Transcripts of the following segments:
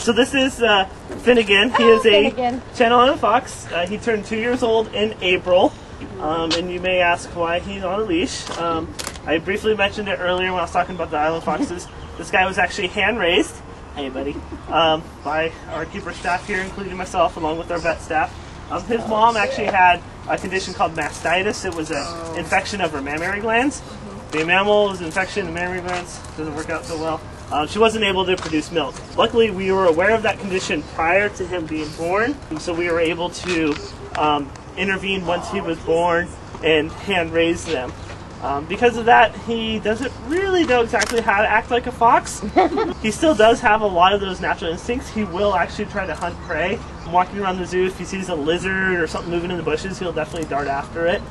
So this is Finnegan. He is a Channel Island fox. He turned 2 years old in April. And you may ask why he's on a leash. I briefly mentioned it earlier when I was talking about the island foxes. This guy was actually hand-raised, hey buddy, by our keeper staff here, including myself, along with our vet staff. His mom actually had a condition called mastitis. It was an infection of her mammary glands. The mammal is infection in mammary glands. Doesn't work out so well. She wasn't able to produce milk. Luckily, we were aware of that condition prior to him being born, so we were able to intervene once he was born and hand raise them. Because of that, he doesn't really know exactly how to act like a fox. He still does have a lot of those natural instincts. He will actually try to hunt prey. Walking around the zoo, if he sees a lizard or something moving in the bushes, he'll definitely dart after it.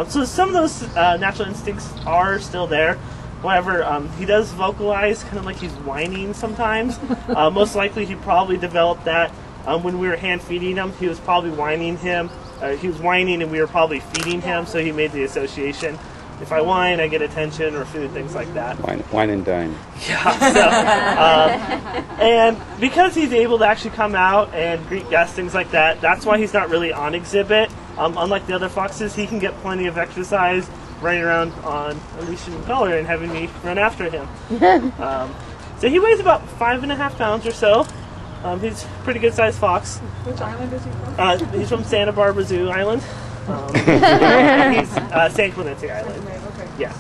So some of those natural instincts are still there. However, he does vocalize kind of like he's whining sometimes. Most likely he probably developed that when we were hand feeding him. He was probably whining he was whining and we were probably feeding him, so he made the association. If I whine, I get attention or food, things like that. Wine and dine. Yeah. So, and because he's able to actually come out and greet guests, things like that, that's why he's not really on exhibit. Unlike the other foxes, he can get plenty of exercise running around on a leash and collar and having me run after him. So he weighs about 5.5 pounds or so. He's a pretty good sized fox. Which island is he from? He's from Santa Barbara Zoo Island. He's San Clemente Island. Okay. Yeah.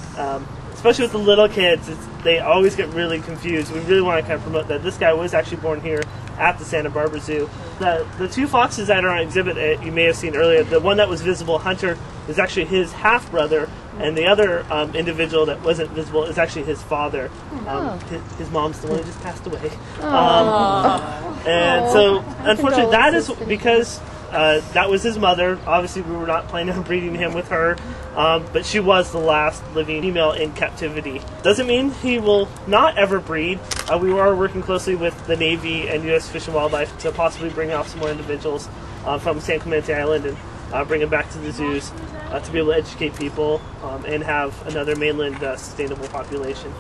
Especially with the little kids, they always get really confused. We really want to kind of promote that this guy was actually born here at the Santa Barbara Zoo. The two foxes that are on exhibit that you may have seen earlier, the one that was visible, Hunter, is actually his half-brother, and the other individual that wasn't visible is actually his father. His mom's the one who just passed away. And so, unfortunately, that is because that was his mother. Obviously, we were not planning on breeding him with her, but she was the last living female in captivity. Doesn't mean he will not ever breed. We are working closely with the Navy and U.S. Fish and Wildlife to possibly bring off some more individuals from San Clemente Island and bring them back to the zoos to be able to educate people and have another mainland sustainable population.